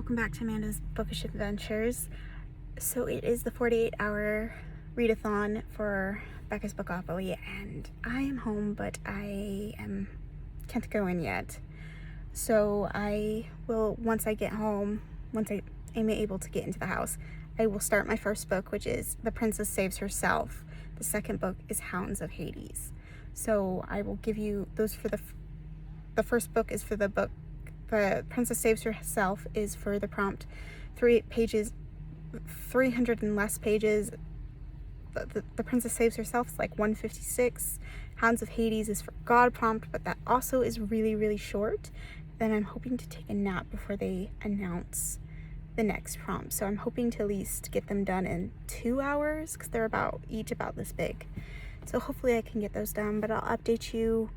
welcome back to Amanda's Bookish Adventures. So it is the 48-hour readathon for Becca's Bookopoly, and I am home, but can't go in yet. So I will, once I get home, once I am able to get into the house, I will start my first book, which is The Princess Saves Herself. The second book is Hounds of Hades. So I will give you those for the first book is for the book. The Princess Saves Herself is for the prompt 3 pages, 300 and less pages. The Princess Saves Herself is like 156. Hounds of Hades is for God prompt, but that also is really, really short. Then I'm hoping to take a nap before they announce the next prompt. So I'm hoping to at least get them done in 2 hours because they're each about this big. So hopefully I can get those done, but I'll update you.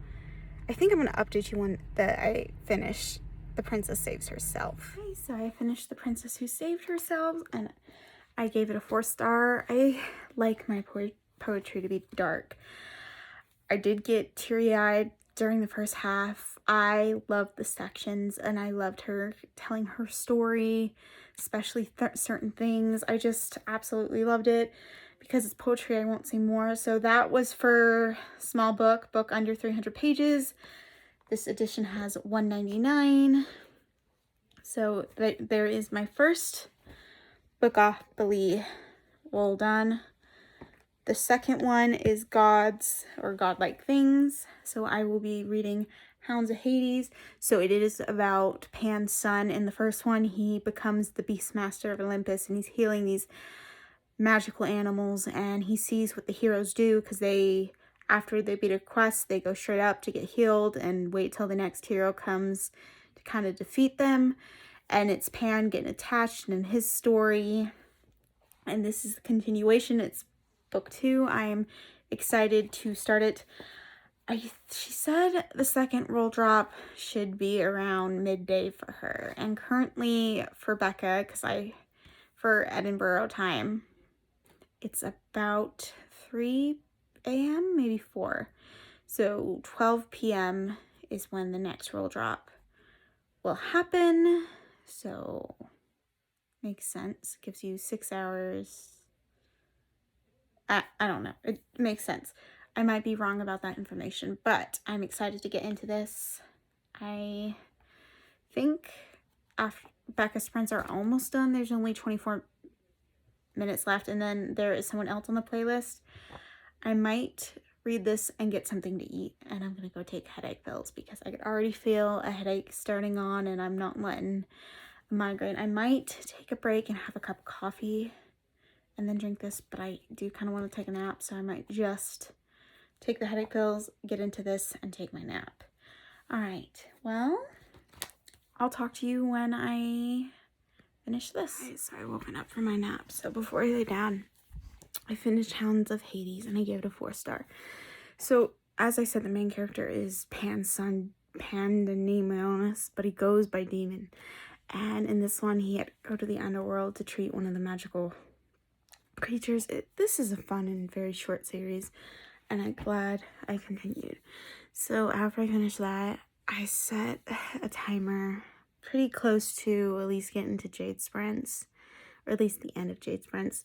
I think I'm going to update you when I finish The Princess Saves Herself. Okay, so I finished The Princess Who Saved Herself, and I gave it a 4-star. I like my poetry to be dark. I did get teary-eyed during the first half. I loved the sections, and I loved her telling her story, especially certain things. I just absolutely loved it. Because it's poetry, I won't say more. So that was for small book under 300 pages. This edition has $1.99. So there is my first Bookopoly roll done. The second one is Gods or Godlike Things. So I will be reading Hounds of Hades. So it is about Pan's son. In the first one, he becomes the Beastmaster of Olympus, and he's healing these magical animals, and he sees what the heroes do because after they beat a quest, they go straight up to get healed and wait till the next hero comes to kind of defeat them. And it's Pan getting attached in his story, and this is the continuation. It's book 2. I am excited to start it. She said the second roll drop should be around midday for her, and currently for Becca, for Edinburgh time, it's about 3 a.m., maybe 4. So 12 p.m. is when the next roll drop will happen. So makes sense. Gives you 6 hours. I don't know. It makes sense. I might be wrong about that information, but I'm excited to get into this. I think after Becca's sprints are almost done. There's only 24 minutes left, and then there is someone else on the playlist. I might read this and get something to eat, and I'm gonna go take headache pills because I could already feel a headache starting on, and I'm not letting a migraine. I might take a break and have a cup of coffee and then drink this, but I do kind of want to take a nap, so I might just take the headache pills, get into this, and take my nap. All right, well, I'll talk to you when I finish this. Okay, so I woken up from my nap. So before I lay down, I finished Hounds of Hades, and I gave it a 4-star. So as I said, the main character is Pan's son, Pan the Magnus, but he goes by Demon. And in this one, he had to go to the underworld to treat one of the magical creatures. This is a fun and very short series, and I'm glad I continued. So after I finished that, I set a timer pretty close to at least getting to Jade Sprints, or at least the end of Jade Sprints.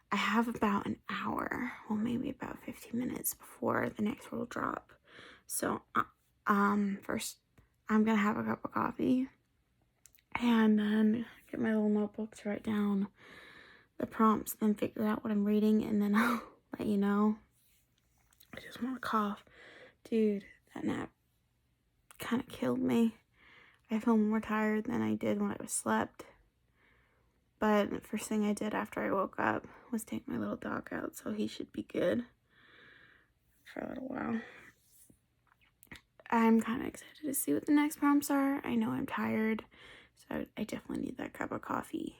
I have about an hour, well, maybe about 15 minutes before the next roll drop. So first I'm gonna have a cup of coffee and then get my little notebook to write down the prompts, then figure out what I'm reading, and then I'll let you know. I just want to cough. Dude, that nap kind of killed me. I feel more tired than I did when I was slept. But the first thing I did after I woke up was take my little dog out, so he should be good for a little while. I'm kind of excited to see what the next prompts are. I know I'm tired, so I definitely need that cup of coffee.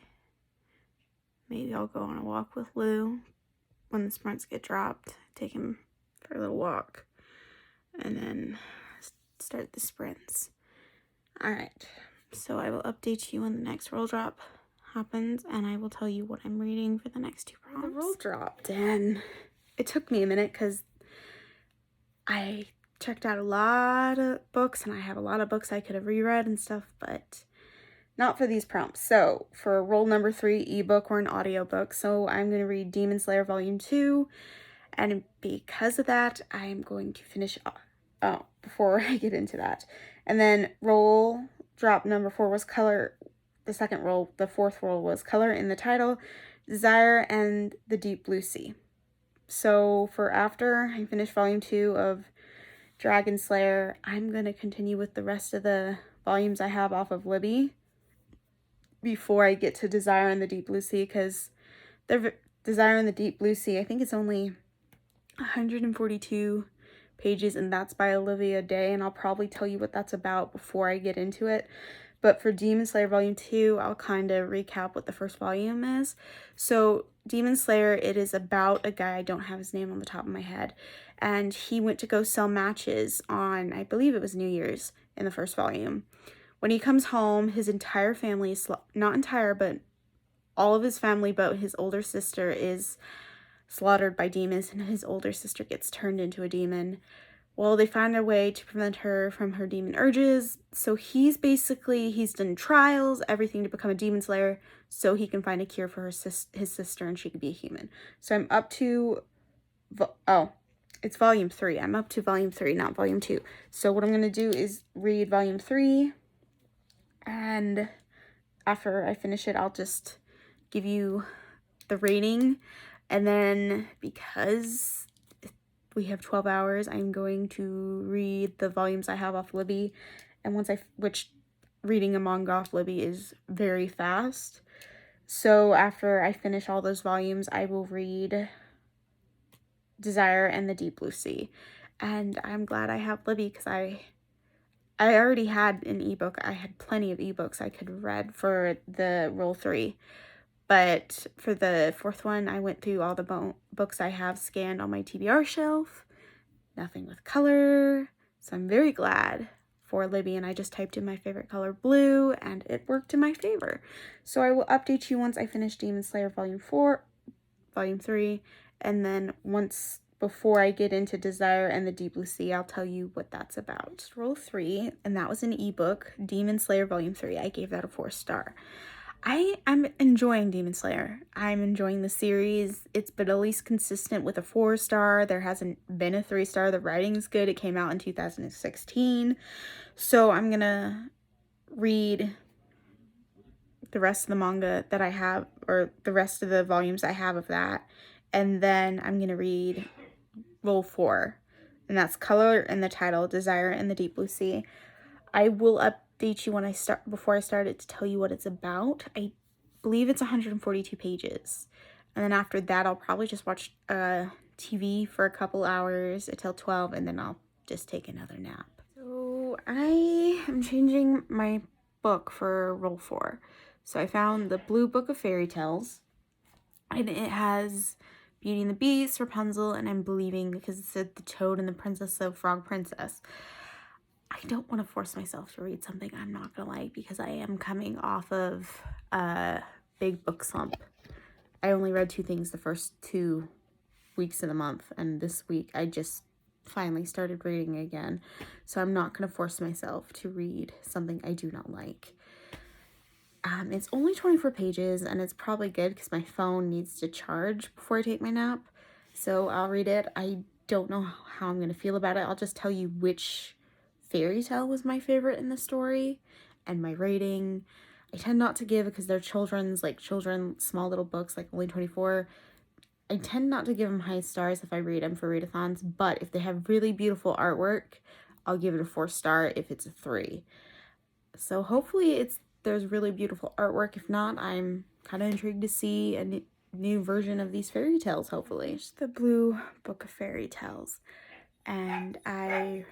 Maybe I'll go on a walk with Lou when the sprints get dropped. Take him for a little walk, and then start the sprints. Alright, so I will update you when the next roll drop happens, and I will tell you what I'm reading for the next 2 prompts. The roll dropped, and it took me a minute because I checked out a lot of books, and I have a lot of books I could have reread and stuff, but not for these prompts. So for roll number 3, ebook or an audiobook. So I'm going to read Demon Slayer Volume 2. And because of that, I'm going to finish before I get into that. And then roll drop number 4 was color. The second roll, the fourth roll was color in the title, Desire, and the Deep Blue Sea. So for after I finish volume 2 of Dragon Slayer, I'm going to continue with the rest of the volumes I have off of Libby before I get to Desire and the Deep Blue Sea, because the Desire and the Deep Blue Sea, I think it's only 142 pages, and that's by Olivia Day, and I'll probably tell you what that's about before I get into it. But for Demon Slayer Volume 2, I'll kind of recap what the first volume is. So Demon Slayer, it is about a guy, I don't have his name on the top of my head, and he went to go sell matches on, I believe it was New Year's in the first volume. When he comes home, his entire family is, not entire, but all of his family but his older sister is slaughtered by demons, and his older sister gets turned into a demon. Well, they find their way to prevent her from her demon urges. So he's done trials, everything to become a demon slayer so he can find a cure for his sister and she could be a human. So I'm up to, it's volume 3. I'm up to volume 3, not volume 2. So what I'm going to do is read volume 3, and after I finish it, I'll just give you the rating. And then because we have 12 hours, I'm going to read the volumes I have off Libby. And which reading a manga off Libby is very fast. So after I finish all those volumes, I will read Desire and the Deep Blue Sea. And I'm glad I have Libby, because I already had an ebook. I had plenty of ebooks I could have read for the roll 3. But for the fourth one, I went through all the books I have scanned on my TBR shelf. Nothing with color. So I'm very glad for Libby, and I just typed in my favorite color, blue, and it worked in my favor. So I will update you once I finish Demon Slayer Volume 3, and then before I get into Desire and the Deep Blue Sea, I'll tell you what that's about. Roll 3, and that was an ebook, Demon Slayer Volume 3. I gave that a 4-star. I'm enjoying Demon Slayer. I'm enjoying the series. It's been at least consistent with a 4-star. There hasn't been a 3-star. The writing's good. It came out in 2016. So I'm gonna read the rest of the manga that I have, or the rest of the volumes I have of that. And then I'm gonna read roll 4. And that's color in the title, Desire in the Deep Blue Sea. I will update you before I start it to tell you what it's about. I believe it's 142 pages. And then after that, I'll probably just watch TV for a couple hours until 12, and then I'll just take another nap. So I am changing my book for roll 4. So I found the Blue Book of Fairy Tales, and it has Beauty and the Beast, Rapunzel, and I'm believing, because it said the Toad and the Princess of Frog Princess. I don't want to force myself to read something I'm not going to like, because I am coming off of a big book slump. I only read 2 things the first 2 weeks of the month, and this week I just finally started reading again. So I'm not going to force myself to read something I do not like. It's only 24 pages, and it's probably good because my phone needs to charge before I take my nap. So I'll read it. I don't know how I'm going to feel about it. I'll just tell you which fairy tale was my favorite in the story and my rating. I tend not to give, because they're small little books, like only 24. I tend not to give them high stars if I read them for readathons, but if they have really beautiful artwork, I'll give it a 4-star if it's a 3. So hopefully there's really beautiful artwork. If not, I'm kind of intrigued to see a new version of these fairy tales, hopefully. It's the Blue Book of Fairy Tales, and I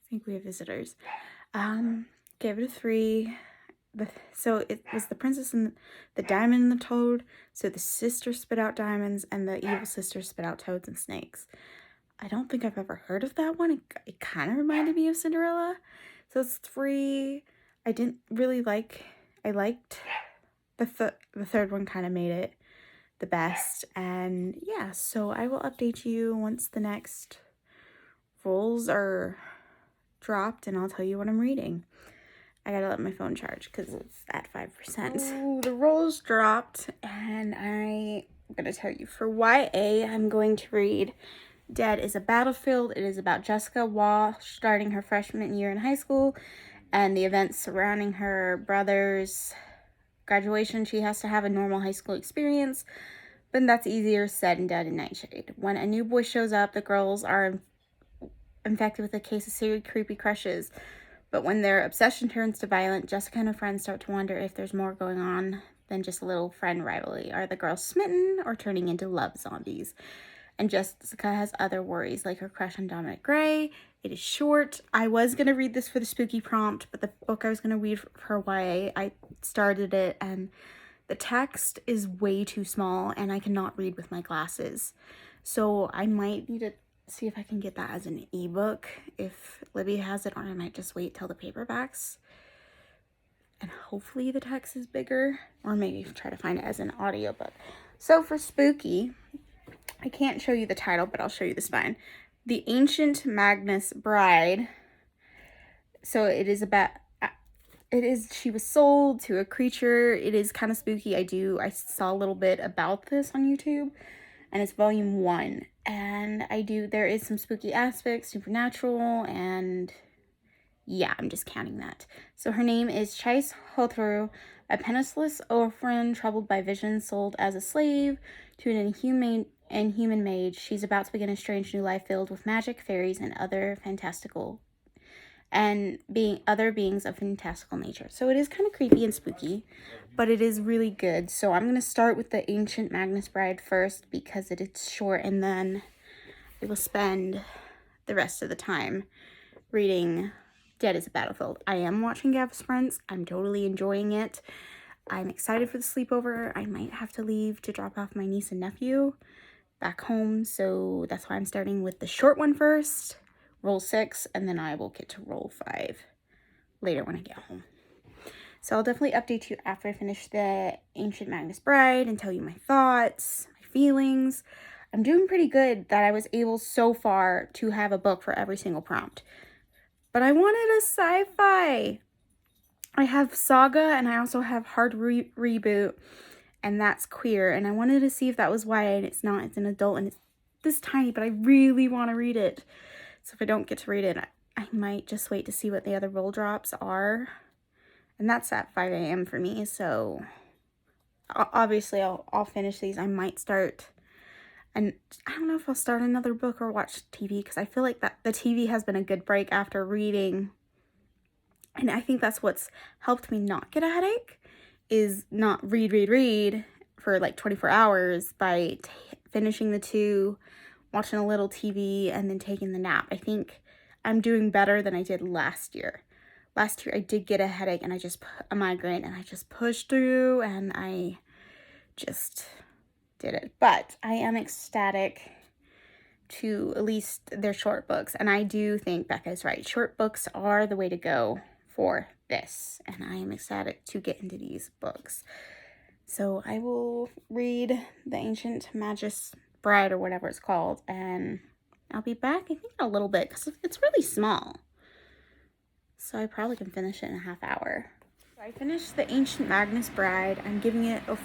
think we have visitors. Gave it a 3. So it was the princess and the diamond and the toad. So the sister spit out diamonds, and the evil sister spit out toads and snakes. I don't think I've ever heard of that one. It kind of reminded me of Cinderella. So it's 3. I didn't really like. I liked the third one. Kind of made it the best. And yeah, so I will update you once the next rolls are dropped, and I'll tell you what I'm reading. I gotta let my phone charge because it's at 5%. Ooh, the rolls dropped, and I'm gonna tell you, for YA, I'm going to read Dead is a Battlefield. It is about Jessica Walsh starting her freshman year in high school and the events surrounding her brother's graduation. She has to have a normal high school experience, but that's easier said than done in Nightshade. When a new boy shows up, the girls are infected with a case of serial creepy crushes. But when their obsession turns to violence, Jessica and her friends start to wonder if there's more going on than just a little friend rivalry. Are the girls smitten or turning into love zombies? And Jessica has other worries, like her crush on Dominic Gray. It is short. I was going to read this for the spooky prompt, but the book I was going to read for YA, I started it, and the text is way too small, and I cannot read with my glasses. So I might need to see if I can get that as an ebook if Libby has it, or I might just wait till the paperbacks. And hopefully the text is bigger, or maybe try to find it as an audiobook. So for spooky, I can't show you the title, but I'll show you the spine. The Ancient Magnus Bride. So it is about, she was sold to a creature. It is kind of spooky. I saw a little bit about this on YouTube, and it's volume 1. And there is some spooky aspects, supernatural, and yeah, I'm just counting that. So her name is Chase Hothru, a penniless orphan troubled by visions, sold as a slave to an inhuman mage. She's about to begin a strange new life filled with magic, fairies, and other beings of fantastical nature. So it is kind of creepy and spooky, but it is really good. So I'm going to start with the Ancient Magnus Bride first because it is short, and then I will spend the rest of the time reading Dead is a Battlefield. I am watching Gavin Sprints. I'm totally enjoying it. I'm excited for the sleepover. I might have to leave to drop off my niece and nephew back home, so that's why I'm starting with the short one first, roll 6, and then I will get to roll 5 later when I get home. So I'll definitely update you after I finish the Ancient Magnus Bride and tell you my thoughts, my feelings. I'm doing pretty good that I was able so far to have a book for every single prompt. But I wanted a sci-fi. I have Saga, and I also have Hard Reboot, and that's queer. And I wanted to see if that was YA, and it's not. It's an adult, and it's this tiny, but I really want to read it. So if I don't get to read it, I might just wait to see what the other roll drops are. And that's at 5 a.m. for me, so obviously I'll finish these. I might start, and I don't know if I'll start another book or watch TV, because I feel like that the TV has been a good break after reading. And I think that's what's helped me not get a headache, is not read for like 24 hours by finishing the 2, watching a little TV, and then taking the nap. I think I'm doing better than I did last year. Last year I did get a headache, and a migraine, and I just pushed through, and I just did it. But I am ecstatic to at least their short books, and I do think Becca is right. Short books are the way to go for this, and I am ecstatic to get into these books. So I will read the Ancient Magnus Bride, or whatever it's called, and I'll be back, I think, in a little bit, because it's really small. So I probably can finish it in a half hour. So I finished the Ancient Magnus Bride. I'm giving it a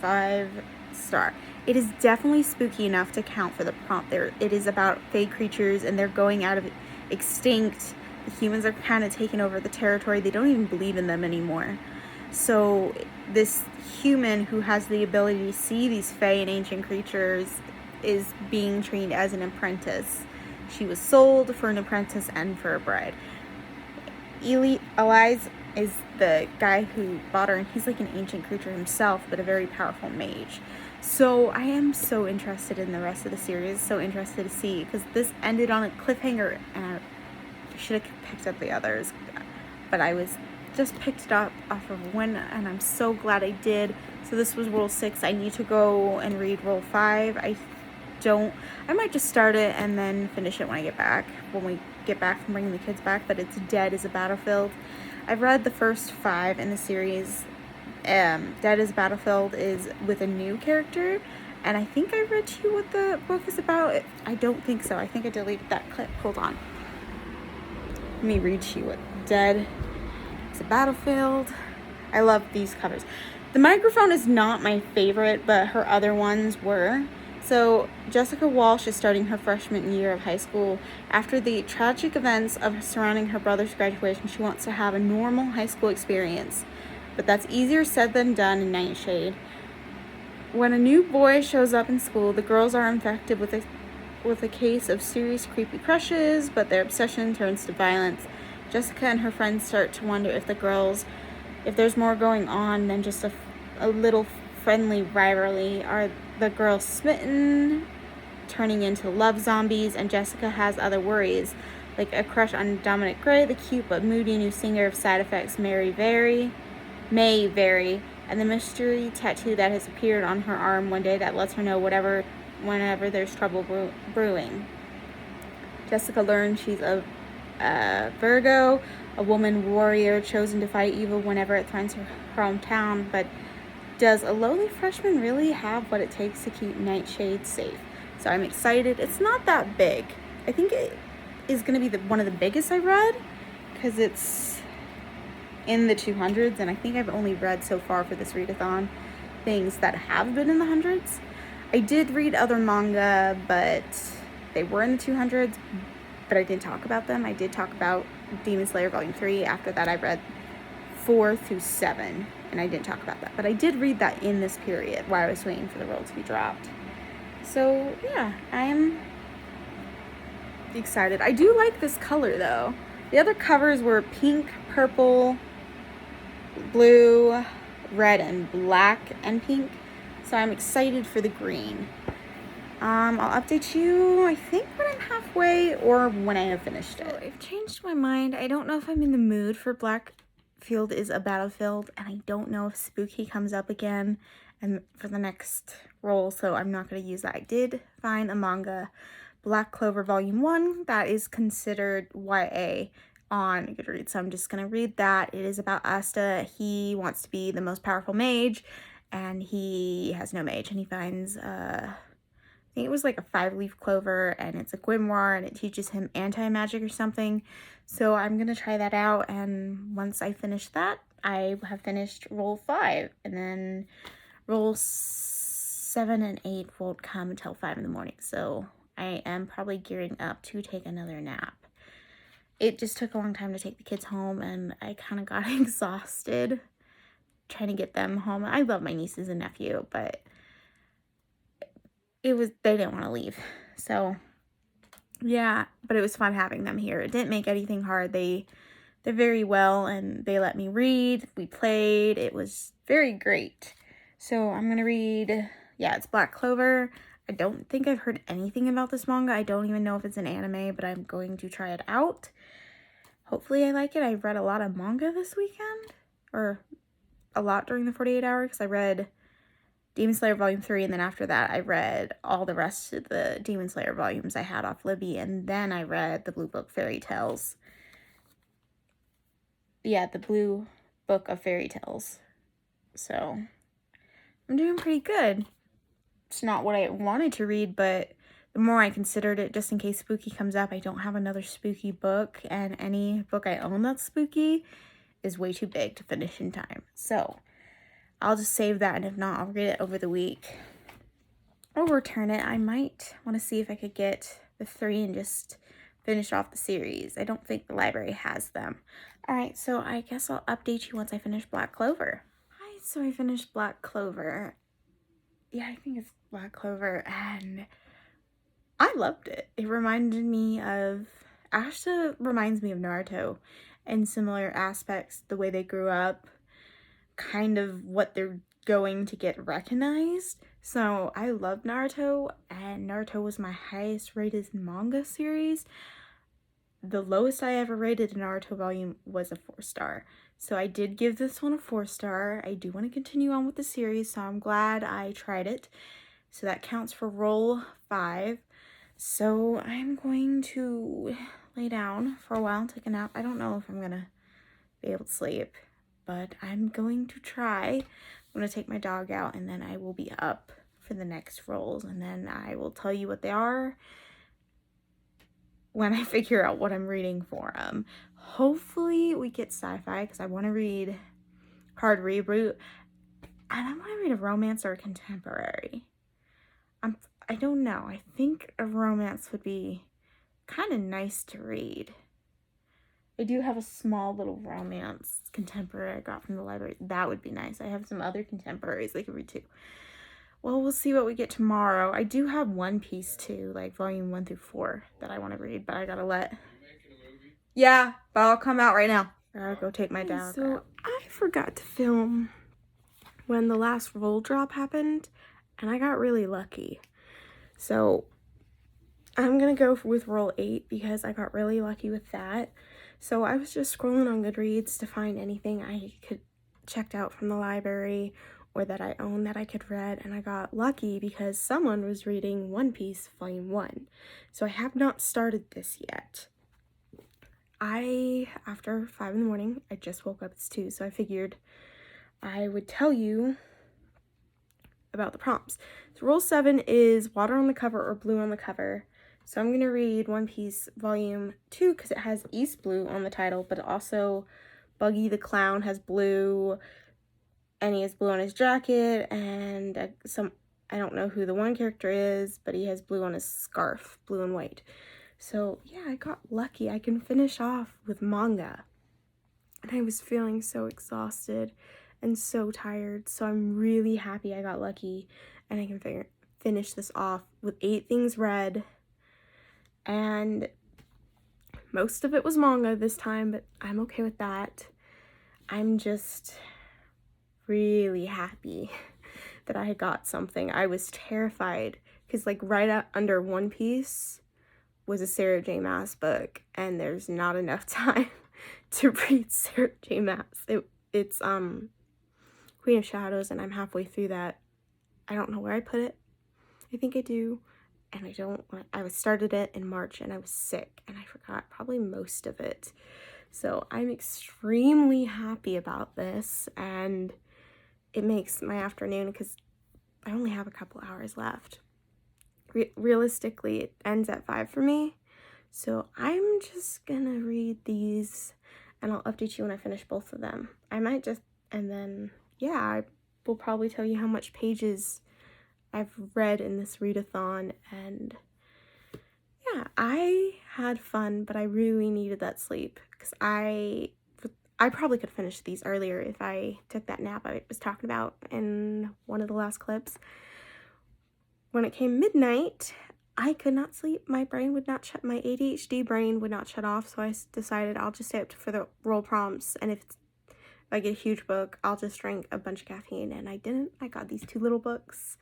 5-star. It is definitely spooky enough to count for the prompt. It is about fey creatures, and they're going out of extinct. The humans are kind of taking over the territory. They don't even believe in them anymore. So this human who has the ability to see these fey and ancient creatures is being trained as an apprentice. She was sold for an apprentice and for a bride. Elias is the guy who bought her, and he's like an ancient creature himself, but a very powerful mage. So I am so interested in the rest of the series, so interested to see, because this ended on a cliffhanger, and I should have picked up the others, but I was just picked it up off of one, and I'm so glad I did. So this was roll 6. I need to go and read roll 5. I might just start it and then finish it when we get back from bringing the kids back, but it's Dead is a Battlefield. I've read the first 5 in the series. Dead is a Battlefield is with a new character, and I think I read to you what the book is about. I don't think so. I think I deleted that clip. Hold on. Let me read to you what Dead It's a battlefield. I love these covers. The microphone is not my favorite, but her other ones were. So Jessica Walsh is starting her freshman year of high school. After the tragic events of surrounding her brother's graduation, she wants to have a normal high school experience. But that's easier said than done in Nightshade. When a new boy shows up in school, the girls are infected with a case of serious creepy crushes, but their obsession turns to violence. Jessica and her friends start to wonder if there's more going on than just a little friendly rivalry. Are the girls smitten, turning into love zombies? And Jessica has other worries, like a crush on Dominic Gray, the cute but moody new singer of Side Effects, May Vary, and the mystery tattoo that has appeared on her arm one day that lets her know whenever there's trouble brewing. Jessica learns she's a Virgo, a woman warrior chosen to fight evil whenever it threatens her hometown. But does a lowly freshman really have what it takes to keep Nightshade safe? So I'm excited. It's not that big. I think it is going to be one of the biggest I've read, because it's in the 200s, and I think I've only read so far for this readathon things that have been in the hundreds. I did read other manga, but they were in the 200s, but I didn't talk about them. I did talk about Demon Slayer Volume 3. After that, I read 4 through 7, and I didn't talk about that. But I did read that in this period while I was waiting for the roll to be dropped. So, yeah, I am excited. I do like this color, though. The other covers were pink, purple, blue, red, and black, and pink. So I'm excited for the green. I'll update you, I think, when I'm halfway or when I have finished it. So I've changed my mind. I don't know if I'm in the mood for Blackfield is a Battlefield, and I don't know if Spooky comes up again and for the next roll, so I'm not going to use that. I did find a manga, Black Clover Volume 1, that is considered YA on Goodreads, so I'm just going to read that. It is about Asta. He wants to be the most powerful mage, and he has no mage, and he finds I think it was like a 5-leaf clover, and it's a grimoire, and it teaches him anti-magic or something. So I'm going to try that out, and once I finish that, I have finished roll 5, and then roll 7 and 8 won't come until 5 in the morning. So I am probably gearing up to take another nap. It just took a long time to take the kids home, and I kind of got exhausted trying to get them home. I love my nieces and nephew, but they didn't want to leave. So yeah, but it was fun having them here. It didn't make anything hard. They're very well, and they let me read. We played. It was very great. So I'm going to read, yeah, it's Black Clover. I don't think I've heard anything about this manga. I don't even know if it's an anime, but I'm going to try it out. Hopefully I like it. I read a lot of manga this weekend, or a lot during the 48 hour, because I read Demon Slayer Volume 3, and then after that I read all the rest of the Demon Slayer volumes I had off Libby, and then I read the Blue Book Fairy Tales. Yeah, the Blue Book of Fairy Tales. So I'm doing pretty good. It's not what I wanted to read, but the more I considered it, just in case Spooky comes up, I don't have another spooky book, and any book I own that's spooky is way too big to finish in time. So I'll just save that, and if not, I'll read it over the week or return it. I might want to see if I could get the 3 and just finish off the series. I don't think the library has them. Alright, so I guess I'll update you once I finish Black Clover. Hi, so I finished Black Clover. Yeah, I think it's Black Clover, and I loved it. It reminded me of, Ashta reminds me of Naruto in similar aspects, the way they grew up, kind of what they're going to get recognized. So I love Naruto, and Naruto was my highest rated manga series. The lowest I ever rated a Naruto volume was a 4-star. So I did give this one a 4-star. I do want to continue on with the series, so I'm glad I tried it. So that counts for roll 5. So I'm going to lay down for a while and take a nap. I don't know if I'm gonna be able to sleep, but I'm going to try. I'm going to take my dog out, and then I will be up for the next rolls, and then I will tell you what they are when I figure out what I'm reading for them. Hopefully we get sci-fi because I want to read Hard Reboot, and I want to read a romance or a contemporary. I don't know. I think a romance would be kind of nice to read. I do have a small little romance contemporary I got from the library. That would be nice. I have some other contemporaries I could read too. Well, we'll see what we get tomorrow. I do have One Piece too, like volume 1 through 4 that I want to read, but I gotta let... Yeah, but I'll come out right now. I'll go take my dog out. I forgot to film when the last roll drop happened, and I got really lucky. So I'm gonna go with roll 8 because I got really lucky with that. So I was just scrolling on Goodreads to find anything I could checked out from the library or that I own that I could read, and I got lucky because someone was reading One Piece Volume 1. So I have not started this yet. After 5 in the morning, I just woke up, it's 2, so I figured I would tell you about the prompts. So Rule 7 is water on the cover or blue on the cover. So I'm going to read One Piece Volume 2 because it has East Blue on the title, but also Buggy the Clown has blue, and he has blue on his jacket, and I don't know who the one character is, but he has blue on his scarf, blue and white. So yeah, I got lucky. I can finish off with manga. And I was feeling so exhausted and so tired, so I'm really happy I got lucky and I can finish this off with 8 things read. And most of it was manga this time, but I'm okay with that. I'm just really happy that I got something. I was terrified because like right under One Piece was a Sarah J. Maas book, and there's not enough time to read Sarah J. Maas. It's Queen of Shadows, and I'm halfway through that. I don't know where I put it. I think I do, and I started it in March, and I was sick, and I forgot probably most of it. So I'm extremely happy about this, and it makes my afternoon, because I only have a couple hours left. Realistically, it ends at 5 for me, so I'm just gonna read these, and I'll update you when I finish both of them. I might just, and then, yeah, I will probably tell you how much pages I've read in this readathon, and yeah, I had fun, but I really needed that sleep, because I probably could finish these earlier if I took that nap I was talking about in one of the last clips. When it came midnight, I could not sleep. My ADHD brain would not shut off, so I decided I'll just stay up for the roll prompts, and if I get a huge book, I'll just drink a bunch of caffeine, and I didn't. I got these 2 little books,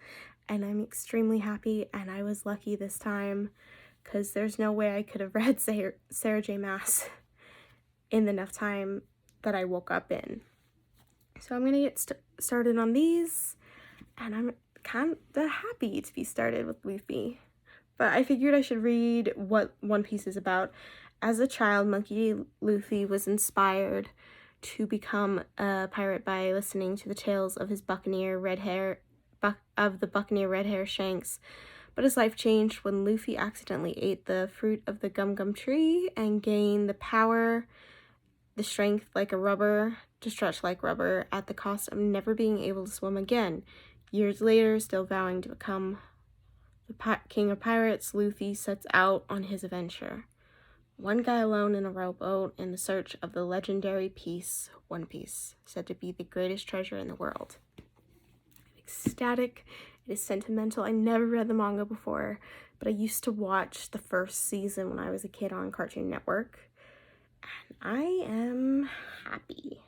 and I'm extremely happy, and I was lucky this time, because there's no way I could have read Sarah J. Maas in enough time that I woke up in. So I'm going to get started on these, and I'm kind of happy to be started with Luffy. But I figured I should read what One Piece is about. As a child, Monkey Luffy was inspired to become a pirate by listening to the tales of his buccaneer red hair Shanks. But his life changed when Luffy accidentally ate the fruit of the gum tree and gained the power, the strength like a rubber, to stretch like rubber, at the cost of never being able to swim again. Years later, still vowing to become the king of pirates, Luffy sets out on his adventure. One guy alone in a rowboat in the search of the legendary piece, One Piece, said to be the greatest treasure in the world. I'm ecstatic. It is sentimental. I never read the manga before, but I used to watch the first season when I was a kid on Cartoon Network, and I am happy.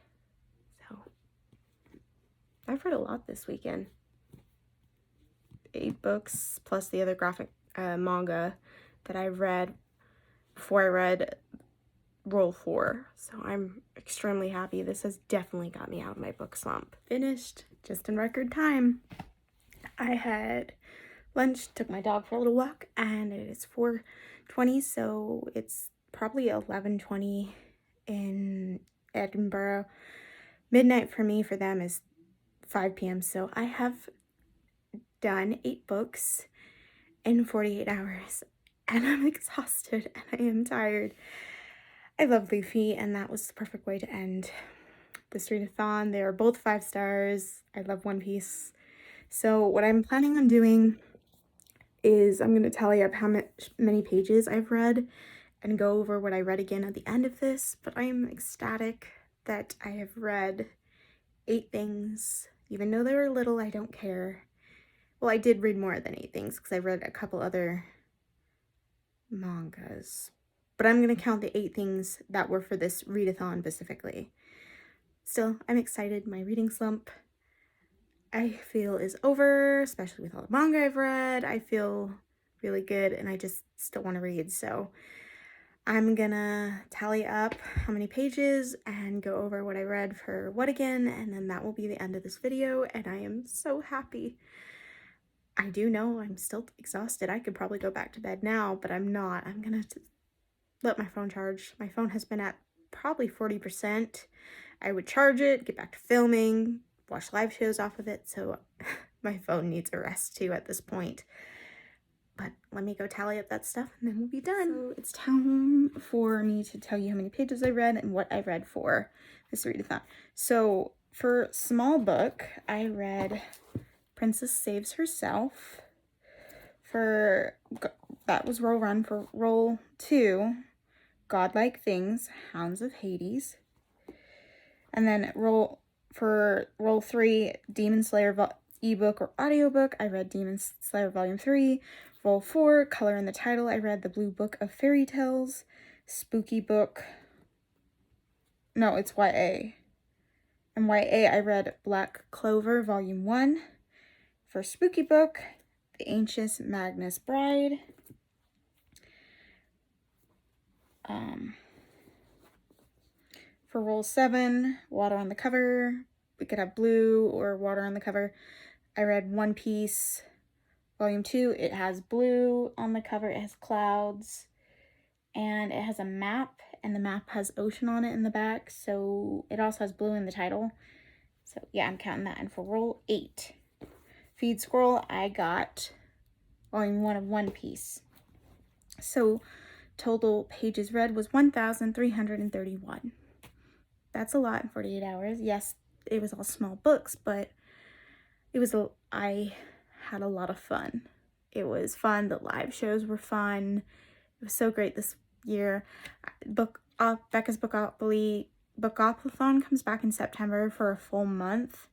So, I've read a lot this weekend. 8 books plus the other graphic manga that I read before I read Roll 4. So I'm extremely happy. This has definitely got me out of my book slump. Finished just in record time. I had lunch, took my dog for a little walk, and it is 4:20, so it's probably 11:20 in Edinburgh. Midnight for me, for them, is 5 p.m. So I have done 8 books in 48 hours. and I'm exhausted and I am tired. I love Luffy, and that was the perfect way to end this readathon. They are both 5 stars. I love One Piece. So what I'm planning on doing is I'm going to tally up how many pages I've read and go over what I read again at the end of this, but I am ecstatic that I have read 8 things. Even though they were little, I don't care. Well, I did read more than 8 things because I read a couple other mangas, but I'm going to count the 8 things that were for this readathon specifically. Still, I'm excited. My reading slump, I feel, is over, especially with all the manga I've read. I feel really good and I just still want to read, so I'm gonna tally up how many pages and go over what I read for what again, and then that will be the end of this video, and I am so happy. I do know I'm still exhausted. I could probably go back to bed now, but I'm not. I'm gonna let my phone charge. My phone has been at probably 40%. I would charge it, get back to filming, watch live shows off of it, so my phone needs a rest too at this point. But let me go tally up that stuff and then we'll be done. So it's time for me to tell you how many pages I read and what I read for this readathon. So for small book, I read Princess Saves Herself. That was roll 1. For roll 2, Godlike Things, Hounds of Hades. And then roll 3, Demon Slayer ebook or audiobook, I read Demon Slayer Volume 3. Roll 4, Color in the Title, I read The Blue Book of Fairy Tales. Spooky book, no, it's YA. And YA, I read Black Clover Volume 1. For spooky book, The Ancient Magnus Bride. For roll 7, Water on the Cover. We could have blue or water on the cover. I read One Piece Volume 2. It has blue on the cover. It has clouds. And it has a map. And the map has ocean on it in the back. So it also has blue in the title. So yeah, I'm counting that. And for roll 8, Feed Scroll, I got Volume 1 of One Piece. So total pages read was 1,331. That's a lot in 48 hours. Yes, it was all small books, but I had a lot of fun. It was fun. The live shows were fun. It was so great this year. Becca's Bookopoly Bookopoly comes back in September for a full month.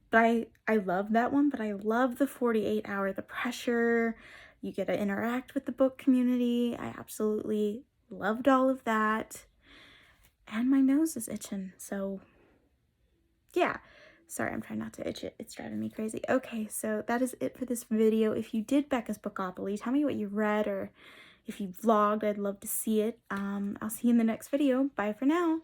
But I love that one, but I love the 48-hour, the pressure. You get to interact with the book community. I absolutely loved all of that. And my nose is itching, so yeah. Sorry, I'm trying not to itch it. It's driving me crazy. Okay, so that is it for this video. If you did Becca's Bookopoly, tell me what you read, or if you vlogged, I'd love to see it. I'll see you in the next video. Bye for now.